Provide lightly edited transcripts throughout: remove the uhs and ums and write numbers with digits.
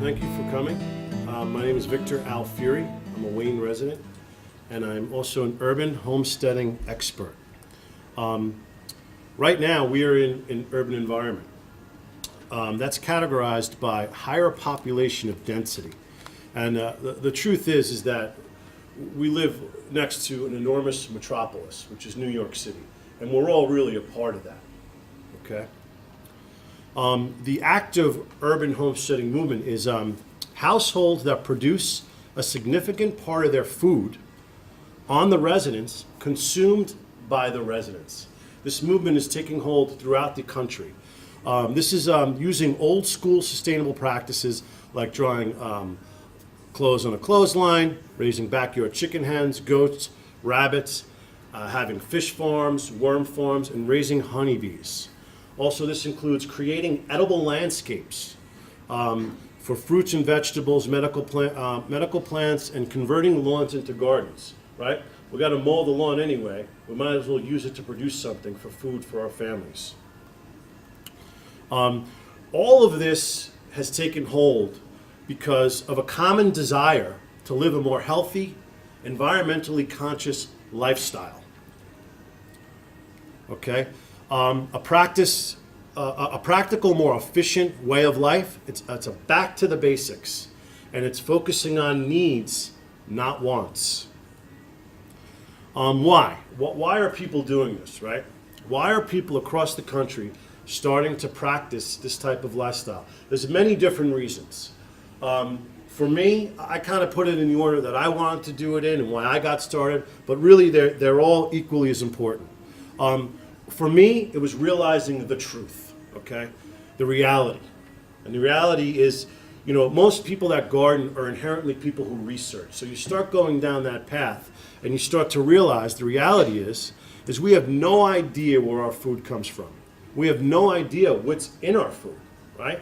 Thank you for coming. My name is Victor Alfieri. I'm a Wayne resident, and I'm also an urban homesteading expert. Right now, we are in an urban environment that's categorized by higher population of density. And the truth is that we live next to an enormous metropolis, which is New York City, and we're all really a part of that, okay? The active urban homesteading movement is households that produce a significant part of their food on the residence, consumed by the residents. This movement is taking hold throughout the country. This is using old school sustainable practices like drying clothes on a clothesline, raising backyard chicken hens, goats, rabbits, having fish farms, worm farms, and raising honeybees. Also, this includes creating edible landscapes for fruits and vegetables, medical plants, and converting lawns into gardens, right? We got to mow the lawn anyway. We might as well use it to produce something for food for our families. All of this has taken hold because of a common desire to live a more healthy, environmentally conscious lifestyle. Okay? A practical, more efficient way of life. It's a back to the basics, and it's focusing on needs, not wants. Why? Why are people doing this, right? Why are people across the country starting to practice this type of lifestyle? There's many different reasons. For me, I kind of put it in the order that I wanted to do it in and why I got started, but really they're all equally as important. For me, it was realizing the truth, okay? The reality. And the reality is, you know, most people that garden are inherently people who research. So you start going down that path and you start to realize the reality is we have no idea where our food comes from. We have no idea what's in our food, right?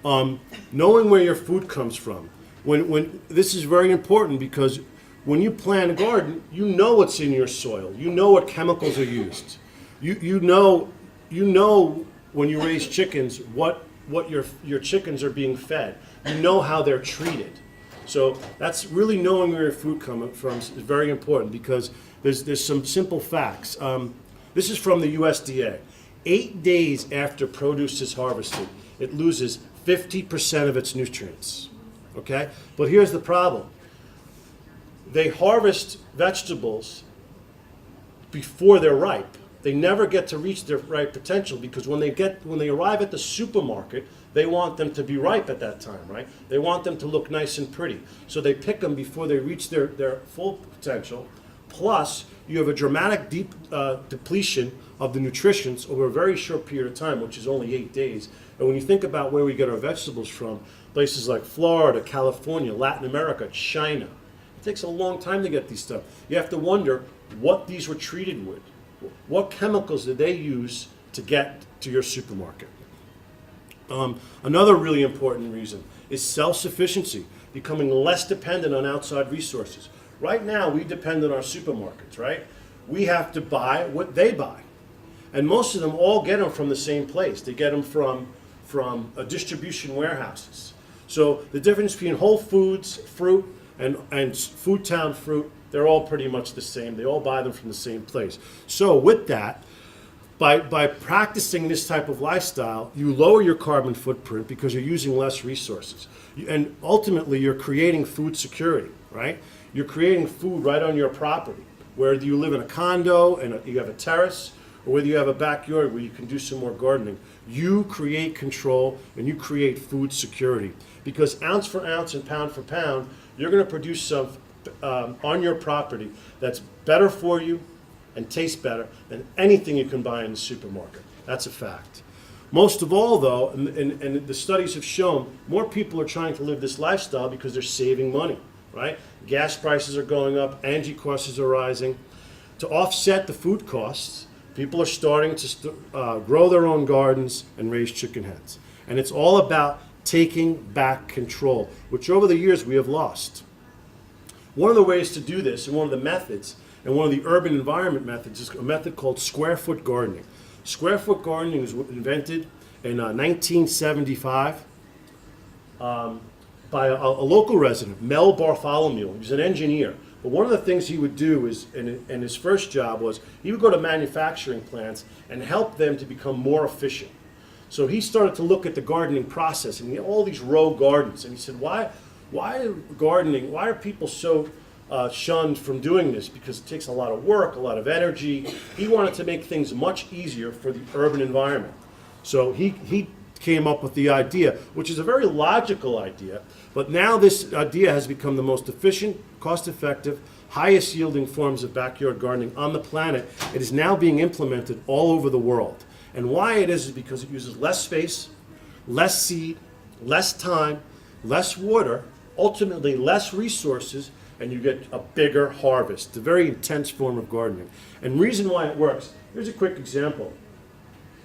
Knowing where your food comes from. When this is very important because when you plant a garden, you know what's in your soil. You know what chemicals are used. You know when you raise chickens what your chickens are being fed. You know how they're treated. So that's really knowing where your food comes from is very important because there's some simple facts. This is from the USDA. 8 days after produce is harvested, it loses 50% of its nutrients. Okay? But here's the problem. They harvest vegetables before they're ripe. They never get to reach their ripe potential because when they arrive at the supermarket, they want them to be ripe at that time, right? They want them to look nice and pretty. So they pick them before they reach their full potential. Plus, you have a dramatic depletion of the nutrients over a very short period of time, which is only 8 days. And when you think about where we get our vegetables from, places like Florida, California, Latin America, China, it takes a long time to get these stuff. You have to wonder what these were treated with. What chemicals did they use to get to your supermarket? Another really important reason is self-sufficiency, becoming less dependent on outside resources. Right now, we depend on our supermarkets, right? We have to buy what they buy. And most of them all get them from the same place. They get them from distribution warehouses. So the difference between Whole Foods fruit and Food Town fruit, they're all pretty much the same. They all buy them from the same place. So with that, by practicing this type of lifestyle, you lower your carbon footprint because you're using less resources. And ultimately, you're creating food security, right? You're creating food right on your property. Whether you live in a condo and you have a terrace, or whether you have a backyard where you can do some more gardening, you create control and you create food security. Because ounce for ounce and pound for pound, you're going to produce some on your property that's better for you and tastes better than anything you can buy in the supermarket. That's a fact. Most of all, though, and the studies have shown, more people are trying to live this lifestyle because they're saving money, right? Gas prices are going up, energy costs are rising. To offset the food costs, people are starting to grow their own gardens and raise chicken hens. And it's all about taking back control, which over the years we have lost. One of the ways to do this, and one of the methods, and one of the urban environment methods, is a method called square foot gardening. Square foot gardening was invented in 1975 by a local resident, Mel Bartholomew. He was an engineer. But one of the things he would do is, and his first job was, he would go to manufacturing plants and help them to become more efficient. So he started to look at the gardening process, and he had all these row gardens. And he said, why gardening, why are people so shunned from doing this? Because it takes a lot of work, a lot of energy. He wanted to make things much easier for the urban environment. So he came up with the idea, which is a very logical idea, but now this idea has become the most efficient, cost-effective, highest yielding forms of backyard gardening on the planet. It is now being implemented all over the world. And why it is because it uses less space, less seed, less time, less water, ultimately less resources, and you get a bigger harvest. It's a very intense form of gardening. And reason why it works, here's a quick example.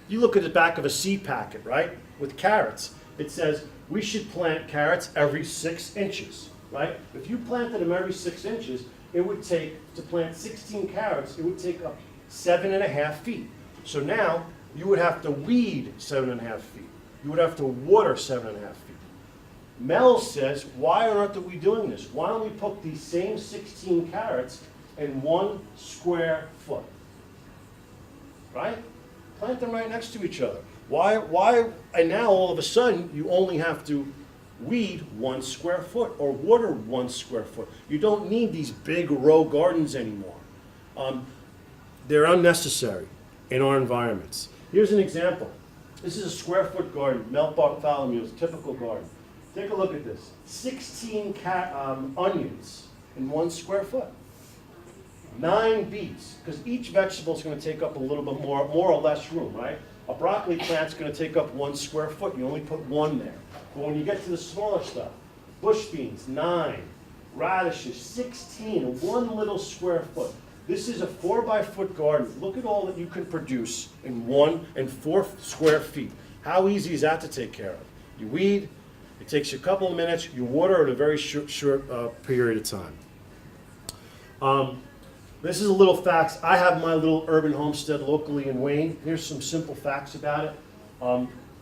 You look at the back of a seed packet, right, with carrots. It says we should plant carrots every 6 inches, right? If you planted them every 6 inches, it would take, to plant 16 carrots, it would take up 7.5 feet. So now you would have to weed 7.5 feet. You would have to water 7.5 feet. Mel says, why aren't we doing this? Why don't we put these same 16 carrots in 1 square foot, right? Plant them right next to each other. Why, and now all of a sudden, you only have to weed 1 square foot or water 1 square foot. You don't need these big row gardens anymore. They're unnecessary in our environments. Here's an example. This is a square foot garden, Mel Bartholomew's typical garden. Take a look at this. 16 onions in 1 square foot. 9 beets, because each vegetable is going to take up a little bit more or less room, right? A broccoli plant's going to take up 1 square foot. You only put 1 there. But when you get to the smaller stuff, bush beans, 9, radishes, 16, in 1 little square foot. This is a 4-by-4 garden. Look at all that you can produce in 1 and 4 square feet. How easy is that to take care of? You weed, it takes you a couple of minutes, you water in a very short period of time. This is a little facts. I have my little urban homestead locally in Wayne. Here's some simple facts about it.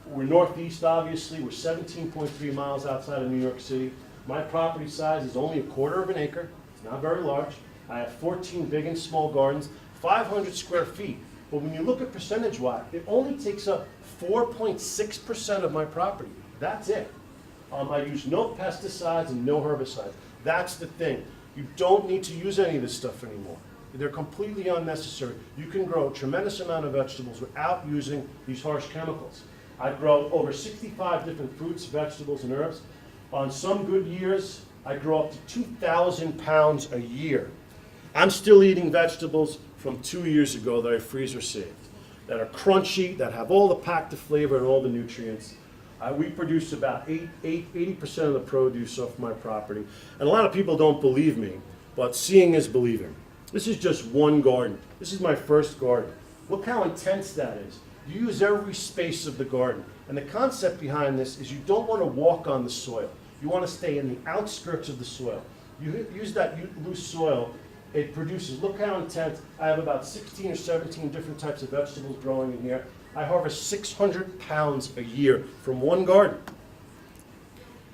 We're northeast, obviously. We're 17.3 miles outside of New York City. My property size is only 1/4 of an acre. It's not very large. I have 14 big and small gardens, 500 square feet. But when you look at percentage-wise, it only takes up 4.6% of my property. That's it. I use no pesticides and no herbicides. That's the thing. You don't need to use any of this stuff anymore. They're completely unnecessary. You can grow a tremendous amount of vegetables without using these harsh chemicals. I grow over 65 different fruits, vegetables, and herbs. On some good years, I grow up to 2,000 pounds a year. I'm still eating vegetables from 2 years ago that I freezer saved, that are crunchy, that have all the packed flavor and all the nutrients. We produce about 80% of the produce off my property. And a lot of people don't believe me, but seeing is believing. This is just one garden. This is my first garden. Look how intense that is. You use every space of the garden. And the concept behind this is you don't want to walk on the soil. You want to stay in the outskirts of the soil. You use that loose soil, it produces, look how intense. I have about 16 or 17 different types of vegetables growing in here. I harvest 600 pounds a year from one garden.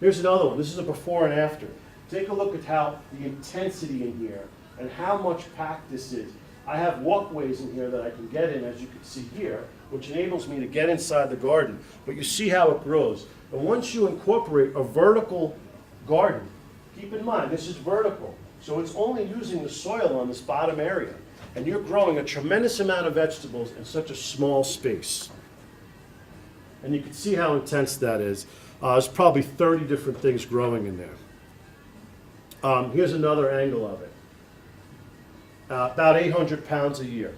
Here's another one. This is a before and after. Take a look at how the intensity in here and how much packed this is. I have walkways in here that I can get in, as you can see here, which enables me to get inside the garden. But you see how it grows. And once you incorporate a vertical garden, keep in mind, this is vertical. So it's only using the soil on this bottom area. And you're growing a tremendous amount of vegetables in such a small space. And you can see how intense that is. There's probably 30 different things growing in there. Here's another angle of it. About 800 pounds a year.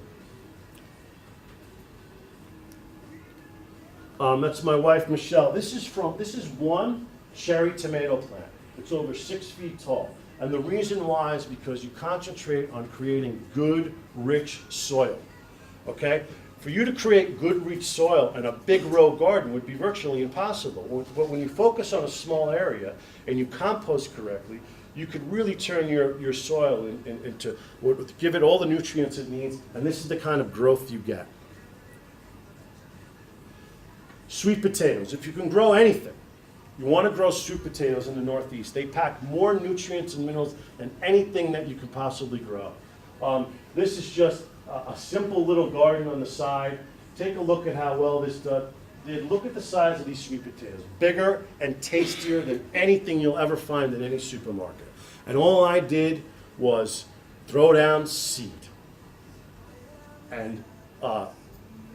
That's my wife, Michelle. This is one cherry tomato plant. It's over 6 feet tall. And the reason why is because you concentrate on creating good, rich soil. Okay? For you to create good, rich soil in a big row garden would be virtually impossible. But when you focus on a small area and you compost correctly, you could really turn your soil into, give it all the nutrients it needs, and this is the kind of growth you get. Sweet potatoes. If you can grow anything, You want to grow sweet potatoes in the Northeast. They pack more nutrients and minerals than anything that you can possibly grow. This is just a simple little garden on the side. Take a look at how well this did. Look at the size of these sweet potatoes. Bigger and tastier than anything you'll ever find in any supermarket. And all I did was throw down seed. And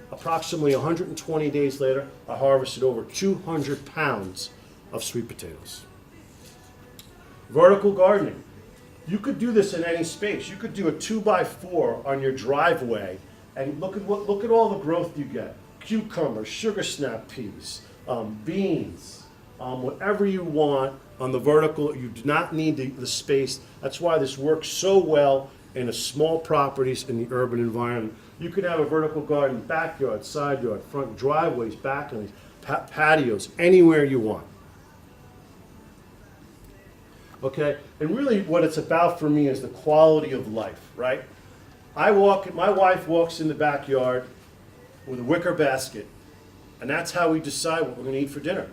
approximately 120 days later, I harvested over 200 pounds of sweet potatoes. Vertical gardening. You could do this in any space. You could do a 2x4 on your driveway, and look at all the growth you get. Cucumbers, sugar snap peas, beans, whatever you want on the vertical. You do not need the space. That's why this works so well in a small properties in the urban environment. You could have a vertical garden, backyard, side yard, front driveways, balconies, patios, anywhere you want. Okay, and really what it's about for me is the quality of life, right? My wife walks in the backyard with a wicker basket, and that's how we decide what we're going to eat for dinner.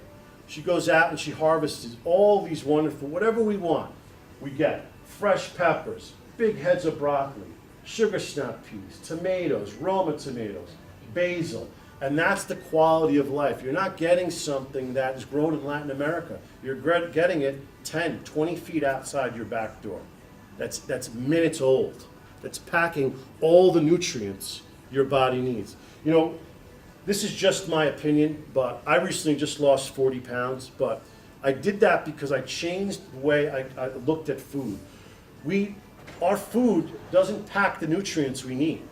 She goes out and she harvests all these wonderful, whatever we want. We get fresh peppers, big heads of broccoli, sugar snap peas, tomatoes, Roma tomatoes, basil. And that's the quality of life. You're not getting something that is grown in Latin America. You're getting it 10, 20 feet outside your back door. That's minutes old. That's packing all the nutrients your body needs. You know, this is just my opinion, but I recently just lost 40 pounds, but I did that because I changed the way I looked at food. Our food doesn't pack the nutrients we need.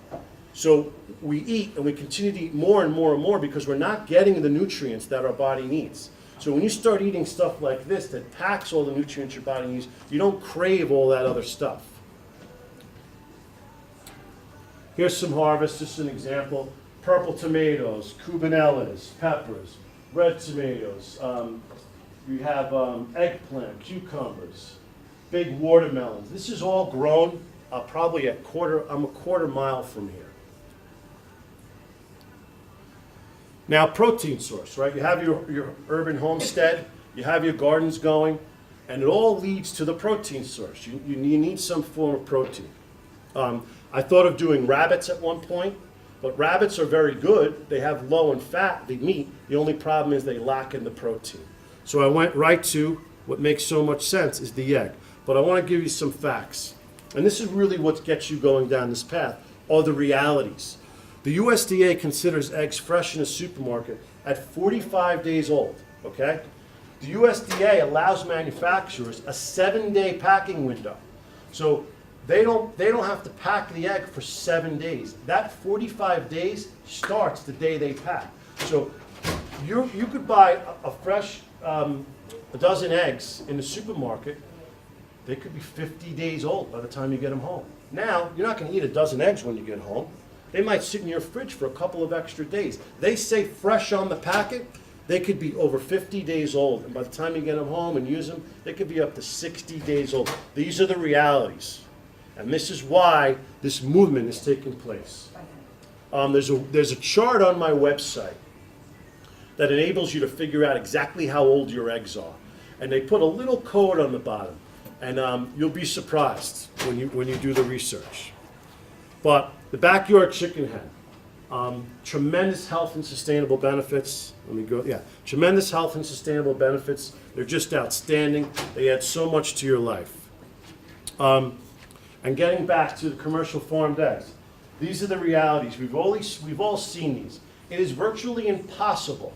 So we eat and we continue to eat more and more and more because we're not getting the nutrients that our body needs. So when you start eating stuff like this that packs all the nutrients your body needs, you don't crave all that other stuff. Here's some harvest, just an example. Purple tomatoes, cubanellas, peppers, red tomatoes. You have eggplant, cucumbers, big watermelons. This is all grown probably I'm a quarter mile from here. Now, protein source, right? You have your urban homestead, you have your gardens going, and it all leads to the protein source. You need some form of protein. I thought of doing rabbits at one point, but rabbits are very good. They have low in fat, the meat. The only problem is they lack in the protein. So I went right to what makes so much sense is the egg. But I want to give you some facts. And this is really what gets you going down this path, are the realities. The USDA considers eggs fresh in a supermarket at 45 days old, okay? The USDA allows manufacturers a 7-day packing window. So they don't have to pack the egg for 7 days. That 45 days starts the day they pack. So you could buy a fresh, a dozen eggs in the supermarket. They could be 50 days old by the time you get them home. Now, you're not going to eat a dozen eggs when you get home. They might sit in your fridge for a couple of extra days. They say fresh on the packet. They could be over 50 days old. And by the time you get them home and use them, they could be up to 60 days old. These are the realities. And this is why this movement is taking place. There's a chart on my website that enables you to figure out exactly how old your eggs are. And they put a little code on the bottom. And you'll be surprised when you do the research. But the backyard chicken hen, tremendous health and sustainable benefits. Tremendous health and sustainable benefits. They're just outstanding. They add so much to your life. And getting back to the commercial farmed eggs, these are the realities. We've all seen these. It is virtually impossible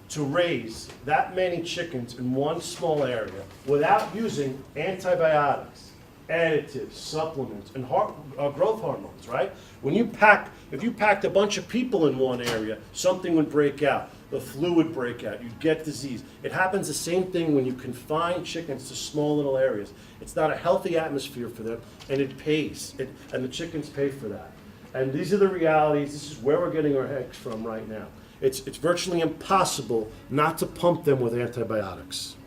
to raise that many chickens in one small area without using antibiotics, additives, supplements, and growth hormones, right? If you packed a bunch of people in one area, something would break out. The flu would break out. You'd get disease. It happens the same thing when you confine chickens to small little areas. It's not a healthy atmosphere for them, and it pays. And the chickens pay for that. And these are the realities. This is where we're getting our eggs from right now. It's virtually impossible not to pump them with antibiotics.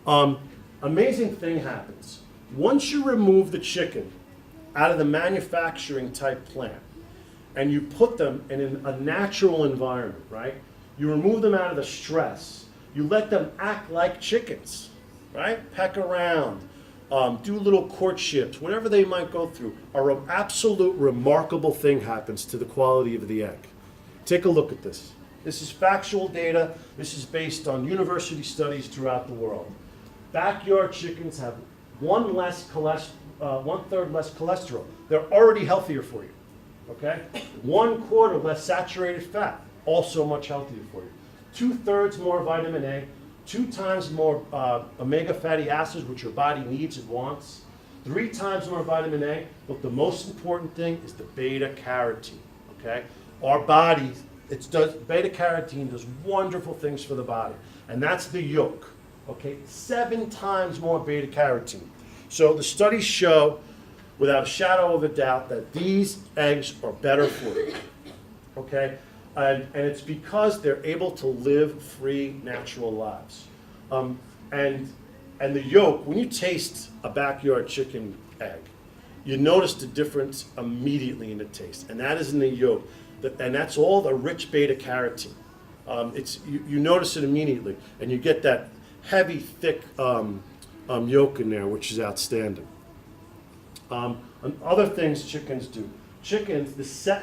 Amazing thing happens. Once you remove the chicken out of the manufacturing type plant and you put them in a natural environment, right? You remove them out of the stress. You let them act like chickens, right? Peck around, do little courtships, whatever they might go through. An absolute remarkable thing happens to the quality of the egg. Take a look at this. This is factual data. This is based on university studies throughout the world. Backyard chickens have one-third less cholesterol. They're already healthier for you, okay? 1/4 less saturated fat, also much healthier for you. 2/3 more vitamin A, 2 times more omega fatty acids, which your body needs and wants, 3 times more vitamin A, but the most important thing is the beta carotene, okay? Our body, beta carotene does wonderful things for the body, and that's the yolk, okay? 7 times more beta carotene. So the studies show, without a shadow of a doubt, that these eggs are better for you, okay? And it's because they're able to live free, natural lives. And the yolk, when you taste a backyard chicken egg, you notice the difference immediately in the taste, and that is in the yolk. And that's all the rich beta carotene. You notice it immediately, and you get that heavy, thick yolk in there, which is outstanding. And other things chickens do. Chickens,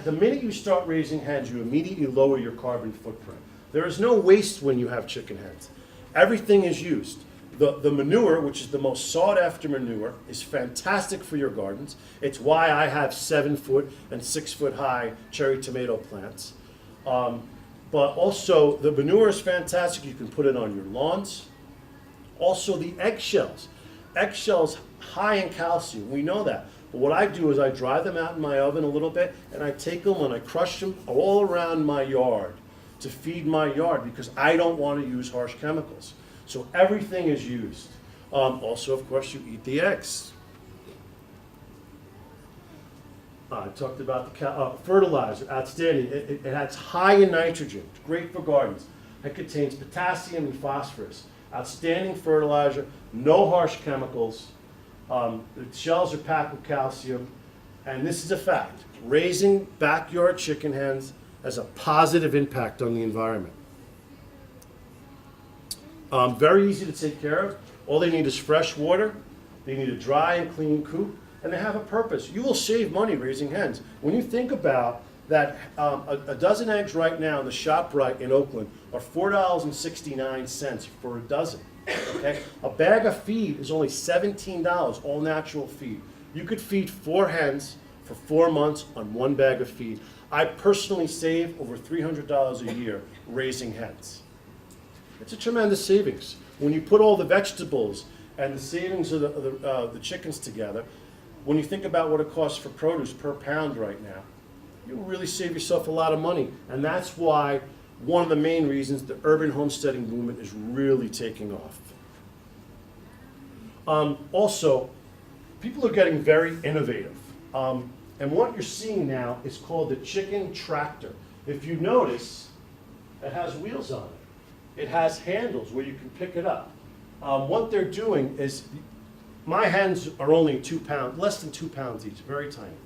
the minute you start raising hens, you immediately lower your carbon footprint. There is no waste when you have chicken hens. Everything is used. The manure, which is the most sought after manure, is fantastic for your gardens. It's why I have 7-foot and 6-foot high cherry tomato plants. But also the manure is fantastic. You can put it on your lawns. Also the eggshells. Eggshells high in calcium, we know that. But what I do is I dry them out in my oven a little bit, and I take them and I crush them all around my yard to feed my yard, because I don't want to use harsh chemicals. So everything is used. Also, of course, you eat the eggs. I talked about the fertilizer, outstanding. It has high in nitrogen, it's great for gardens. It contains potassium and phosphorus. Outstanding fertilizer, no harsh chemicals. The shells are packed with calcium, and this is a fact. Raising backyard chicken hens has a positive impact on the environment. Very easy to take care of. All they need is fresh water. They need a dry and clean coop, and they have a purpose. You will save money raising hens. When you think about that, a dozen eggs right now in the ShopRite in Oakland are $4.69 for a dozen. Okay? A bag of feed is only $17, all natural feed. You could feed 4 hens for 4 months on 1 bag of feed. I personally save over $300 a year raising hens. It's a tremendous savings. When you put all the vegetables and the savings of the chickens together, when you think about what it costs for produce per pound right now, you really save yourself a lot of money. And that's why one of the main reasons the urban homesteading movement is really taking off. Also, people are getting very innovative. And what you're seeing now is called the chicken tractor. If you notice, it has wheels on it. It has handles where you can pick it up. What they're doing is, my hens are only 2 pounds, less than 2 pounds each, very tiny.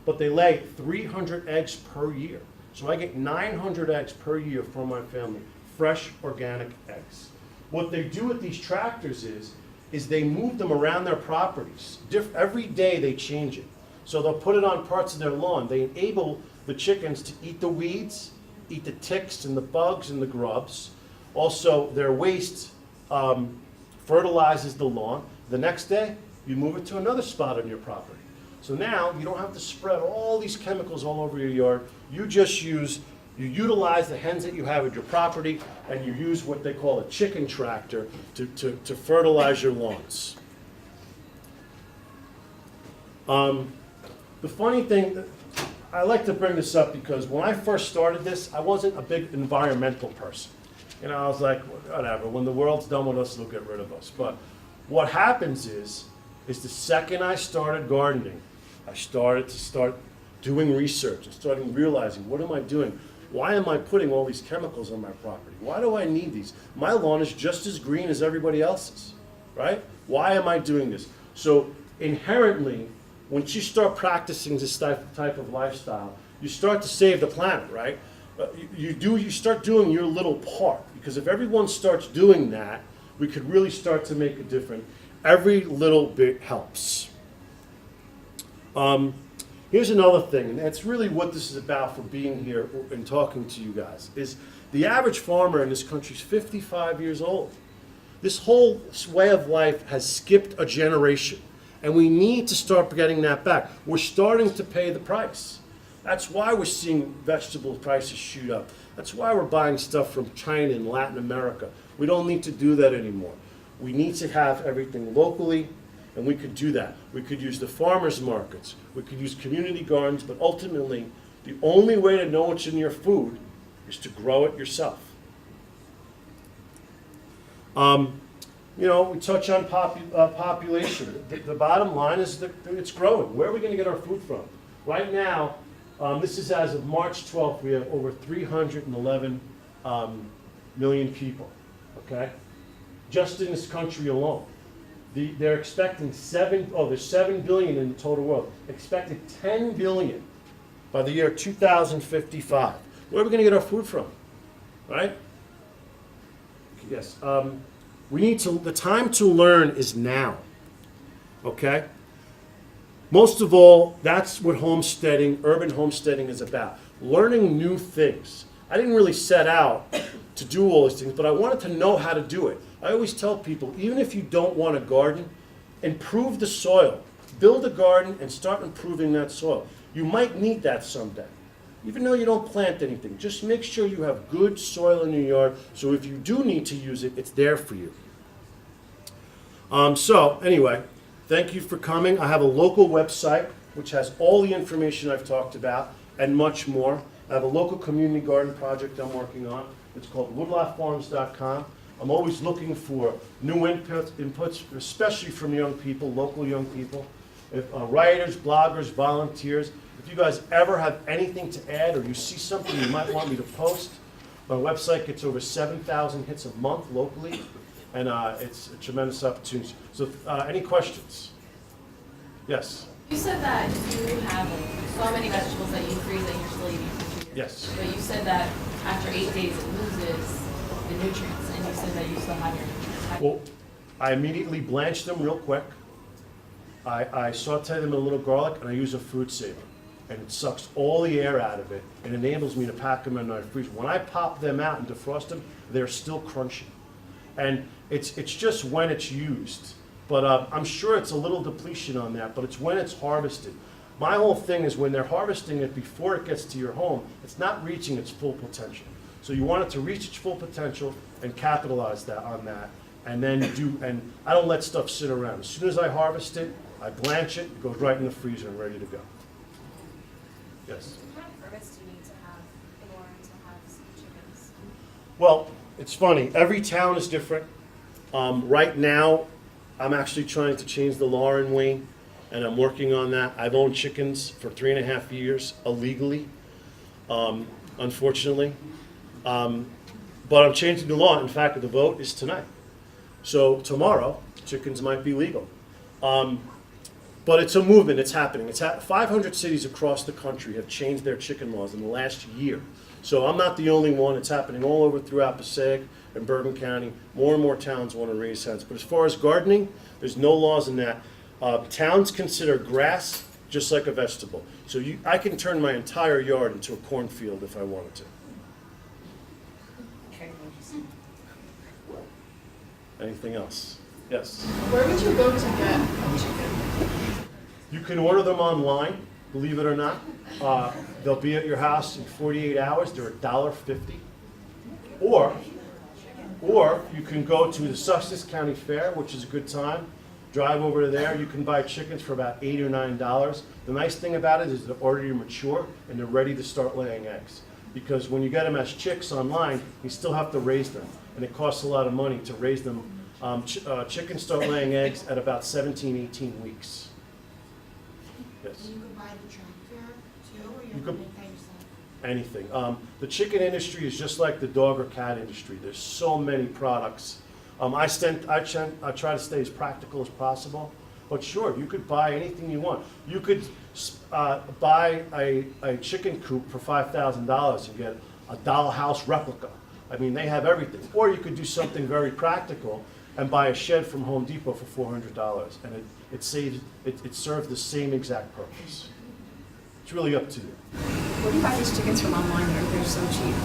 But they lay 300 eggs per year. So I get 900 eggs per year from my family, fresh, organic eggs. What they do with these tractors is they move them around their properties. Every day they change it. So they'll put it on parts of their lawn. They enable the chickens to eat the weeds, eat the ticks and the bugs and the grubs. Also, their waste fertilizes the lawn. The next day, you move it to another spot on your property. So now you don't have to spread all these chemicals all over your yard. You just utilize the hens that you have at your property, and you use what they call a chicken tractor to fertilize your lawns. The funny thing, I like to bring this up because when I first started this, I wasn't a big environmental person. You know, I was like, whatever, when the world's done with us, they'll get rid of us. But what happens is the second I started gardening, I started doing research and starting realizing, what am I doing? Why am I putting all these chemicals on my property? Why do I need these? My lawn is just as green as everybody else's, right? Why am I doing this? So inherently, once you start practicing this type of lifestyle, you start to save the planet, right? You start doing your little part, because if everyone starts doing that, we could really start to make a difference. Every little bit helps. Here's another thing, and that's really what this is about for being here and talking to you guys, is the average farmer in this country is 55 years old. This whole way of life has skipped a generation, and we need to start getting that back. We're starting to pay the price. That's why we're seeing vegetable prices shoot up. That's why we're buying stuff from China and Latin America. We don't need to do that anymore. We need to have everything locally, and we could do that. We could use the farmers markets. We could use community gardens, but ultimately, the only way to know what's in your food is to grow it yourself. We touch on population. The bottom line is that it's growing. Where are we going to get our food from? Right now, this is as of March 12th, we have over 311 million people, okay? Just in this country alone. They're expecting there's 7 billion in the total world. Expected 10 billion by the year 2055. Where are we going to get our food from, right? Yes. The time to learn is now, okay? Most of all, that's what homesteading, urban homesteading is about. Learning new things. I didn't really set out to do all these things, but I wanted to know how to do it. I always tell people, even if you don't want to garden, improve the soil. Build a garden and start improving that soil. You might need that someday. Even though you don't plant anything, just make sure you have good soil in your yard, so if you do need to use it, it's there for you. So anyway, thank you for coming. I have a local website which has all the information I've talked about and much more. I have a local community garden project I'm working on. It's called woodlotfarms.com. I'm always looking for new inputs, especially from young people, local young people, writers, bloggers, volunteers. If you guys ever have anything to add or you see something you might want me to post, my website gets over 7,000 hits a month locally, and it's a tremendous opportunity. So any questions? Yes? You said that you have so many vegetables that you freeze that you're still eating for 2 years. Yes. But you said that after 8 days it loses the nutrients, and you said that you still have your nutrients. Well, I immediately blanch them real quick. I saute them in a little garlic, and I use a food saver. And it sucks all the air out of it and enables me to pack them in my freezer. When I pop them out and defrost them, they're still crunchy. And it's just when it's used. But I'm sure it's a little depletion on that, but it's when it's harvested. My whole thing is when they're harvesting it before it gets to your home, it's not reaching its full potential. So you want it to reach its full potential and capitalize on that. And I don't let stuff sit around. As soon as I harvest it, I blanch it goes right in the freezer and ready to go. Yes? What kind of permits do you need to have in order to have some chickens? Well, it's funny. Every town is different. Right now, I'm actually trying to change the law in Wayne, and I'm working on that. I've owned chickens for 3.5 years illegally, unfortunately. But I'm changing the law. In fact, the vote is tonight. So tomorrow, chickens might be legal. But it's a movement. It's happening. 500 cities across the country have changed their chicken laws in the last year. So I'm not the only one. It's happening all over throughout Passaic and Bergen County. More and more towns want to raise hens. But as far as gardening, there's no laws in that. Towns consider grass just like a vegetable. So I can turn my entire yard into a cornfield if I wanted to. Anything else? Yes? Where would you go to get a chicken? You can order them online, believe it or not. They'll be at your house in 48 hours. They're $1.50. Or you can go to the Sussex County Fair, which is a good time. Drive over to there. You can buy chickens for about $8 or $9. The nice thing about it is they're already mature and they're ready to start laying eggs. Because when you get them as chicks online, you still have to raise them. And it costs a lot of money to raise them. Chickens start laying eggs at about 17, 18 weeks. Yes. You could buy the tractor too, or You you're could- going to pay yourself? Anything. The chicken industry is just like the dog or cat industry. There's so many products. I try to stay as practical as possible. But sure, you could buy anything you want. You could buy a chicken coop for $5,000 and get a dollhouse replica. I mean, they have everything. Or you could do something very practical and buy a shed from Home Depot for $400, and it serves the same exact purpose. It's really up to you. Where do you buy these chickens from online that they're so cheap?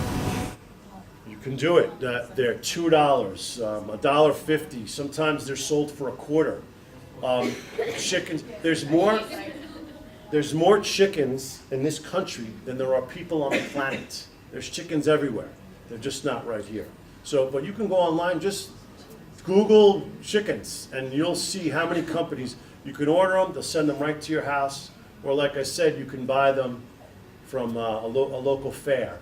You can do it. They're $2, $1.50. Sometimes they're sold for a quarter. Chickens. There's more chickens in this country than there are people on the planet. There's chickens everywhere. They're just not right here. So, but you can go online, just Google chickens, and you'll see how many companies. You can order them, they'll send them right to your house, or like I said, you can buy them from a local fair.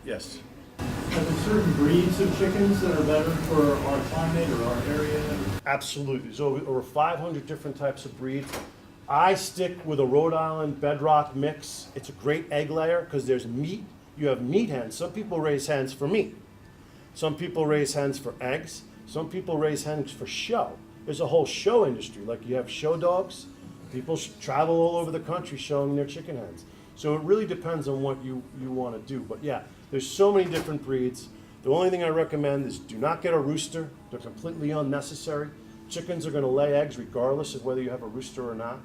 Yes? Are there certain breeds of chickens that are better for our climate or our area? Absolutely. There's over 500 different types of breeds. I stick with a Rhode Island bedrock mix. It's a great egg layer because there's meat. You have meat hens. Some people raise hens for meat. Some people raise hens for eggs. Some people raise hens for show. There's a whole show industry. Like you have show dogs. People travel all over the country showing their chicken hens. So it really depends on what you want to do. But yeah, there's so many different breeds. The only thing I recommend is do not get a rooster. They're completely unnecessary. Chickens are going to lay eggs regardless of whether you have a rooster or not.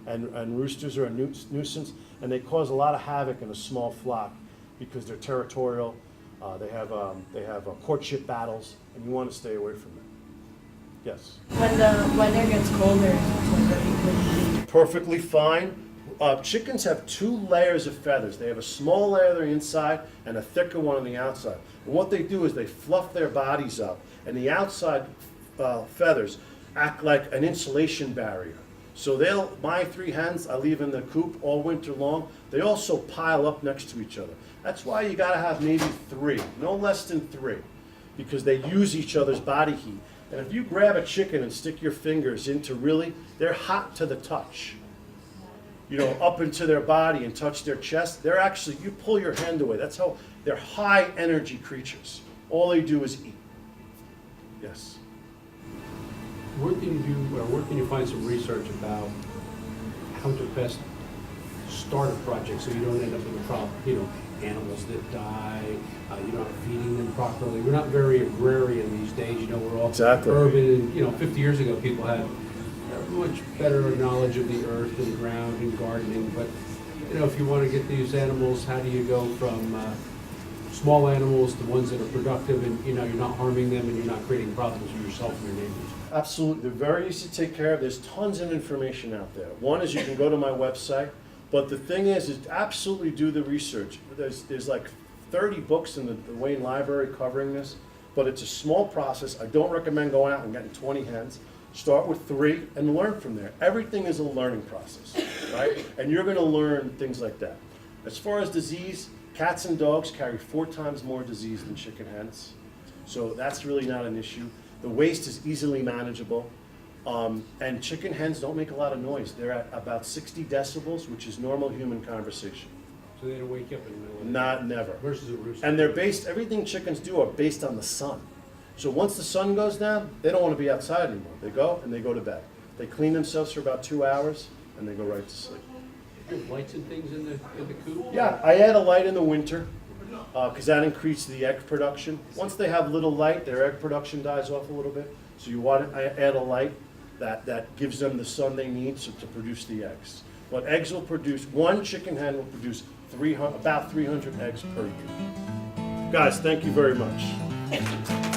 And roosters are a nuisance, and they cause a lot of havoc in a small flock because they're territorial. They have courtship battles, and you want to stay away from them. Yes. When the weather gets colder, what do you Perfectly fine. Chickens have 2 layers of feathers. They have a small layer on the inside and a thicker one on the outside. And what they do is they fluff their bodies up, and the outside feathers act like an insulation barrier. So my 3 hens I leave in the coop all winter long. They also pile up next to each other. That's why you gotta have maybe 3, no less than 3, because they use each other's body heat. And if you grab a chicken and stick your fingers into they're hot to the touch. Up into their body and touch their chest. You pull your hand away. That's how they're high energy creatures. All they do is eat. Yes. Where can you do, or where can you find some research about how to best start a project so you don't end up with a problem? Animals that die, you're not feeding them properly. We're not very agrarian these days. We're all Exactly. urban. And 50 years ago, people had much better knowledge of the earth and ground and gardening. But if you want to get these animals, how do you go from small animals to ones that are productive and you're not harming them and you're not creating problems for yourself and your neighbors? Absolutely. They're very easy to take care of. There's tons of information out there. One is you can go to my website, but the thing is absolutely do the research. There's like 30 books in the Wayne Library covering this, but it's a small process. I don't recommend going out and getting 20 hens. Start with 3 and learn from there. Everything is a learning process, right? And you're going to learn things like that. As far as disease, cats and dogs carry 4 times more disease than chicken hens. So that's really not an issue. The waste is easily manageable. And chicken hens don't make a lot of noise. They're at about 60 decibels, which is normal human conversation. So they don't wake up in the middle of the Not never. versus a rooster. And everything chickens do are based on the sun. So once the sun goes down, they don't want to be outside anymore. They go and they go to bed. They clean themselves for about 2 hours and they go right to sleep. Do you have lights and things in the coop? Yeah, I add a light in the winter because that increases the egg production. Once they have little light, their egg production dies off a little bit. So I add a light that gives them the sun they need to produce the eggs. But eggs will produce, 1 chicken hen will produce about 300 eggs per year. Guys, thank you very much.